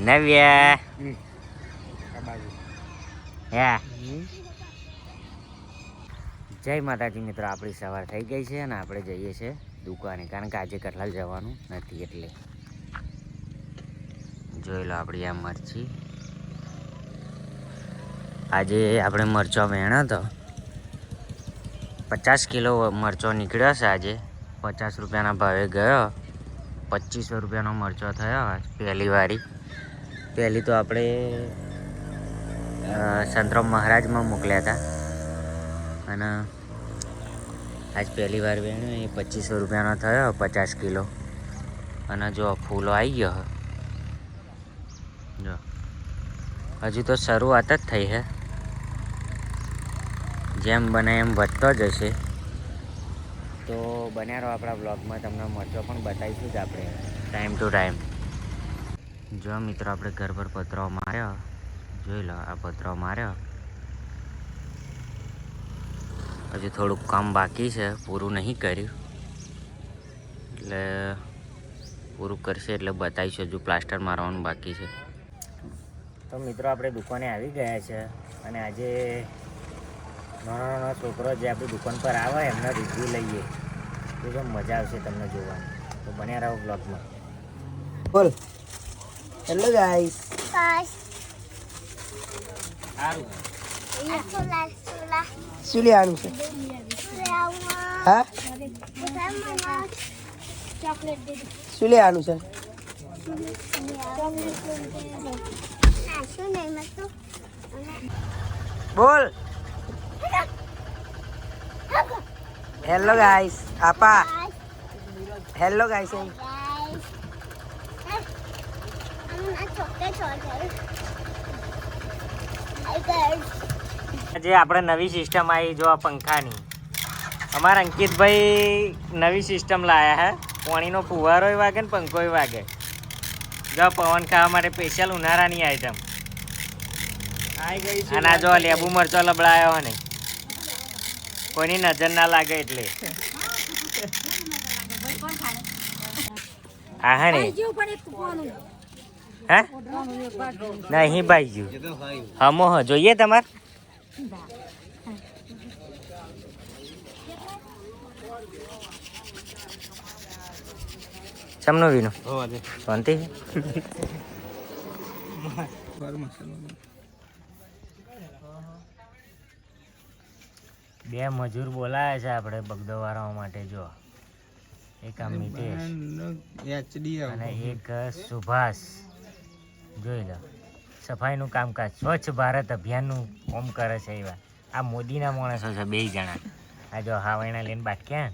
નવ્યા જય માતાજી મિત્રો, આપણી સવાર થઈ ગઈ છે અને આપણે જઈએ છીએ દુકાને, કારણ કે આજે કઠલાલ જવાનું નથી. એટલે જોઈ લો આપણી આ મરચી. આજે આપણે મરચો વેણ્યો તો 50 કિલો મરચો નીકળ્યો છે. આજે 50 રૂપિયાના ભાવે ગયો. 2500 રૂપિયાનો મરચો થયો. પહેલી વારી પહેલી તો આપણે સંતરામ મહારાજમાં મોકલ્યા હતા અને આજ પહેલી વાર વેણ્યો એ 2500 રૂપિયાનો થયો 50 કિલો. અને જો ફૂલો આવી ગયો જો, હજુ તો શરૂઆત જ થઈ છે. જેમ બને એમ વધતો જશે. તો બન્યા રહો આપણા બ્લોગમાં, તમને મરચો પણ બતાવીશું જ આપણે ટાઈમ ટુ ટાઈમ. જો મિત્રો, આપણે ઘર પર પતરો માર્યો, જોઈ લો આ પતરો માર્યો. હજુ થોડુંક કામ બાકી છે, પૂરું નહીં કર્યું. એટલે પૂરું કરશે એટલે બતાવીશું. હજુ પ્લાસ્ટર મારવાનું બાકી છે. તો મિત્રો, આપણે દુકાને આવી ગયા છે અને આજે નાનો છોકરો જે આપણી દુકાન પર આવે એમનો રિવ્યૂ લઈએ તો જો મજા આવશે તમને જોવાની. તો બન્યા રહો બ્લોગમાં. બોલ. Hello guys. સારું શું લેવાનું છે? હા, શું લેવાનું છે? બોલ. Hello guys. આપા હેલો ગાઈસ. આજે આપણે નવી સિસ્ટમ આવી જો આ પંખાની. અમારા અંકિતભાઈ નવી સિસ્ટમ લાયા હે. પાણીનો ફુવારોય વાગે ને પંખોય વાગે. જો પવન ખાવા માટે સ્પેશિયલ ઉનાળાની આઈટમ અને આ જો લેબુ મરચો લબડાયો ને, કોઈની નજર ના લાગે એટલે. હા હે ને હે નહીં ભાઈ ગયું હમો હ જોઈએ તમારે. ચમનો વીનો શાંતિ. બે મજૂર બોલાયા છે આપણે બગદો વાળવા માટે. જો એક આ મિતેશ અને એક સુભાષ. જોઈ લો સફાઈનું કામકાજ, સ્વચ્છ ભારત અભિયાનનું કામ કરે છે. એવા આ મોદીના માણસો છે બે જણા. આ જો હાવૈણા લઈને બાટક્યા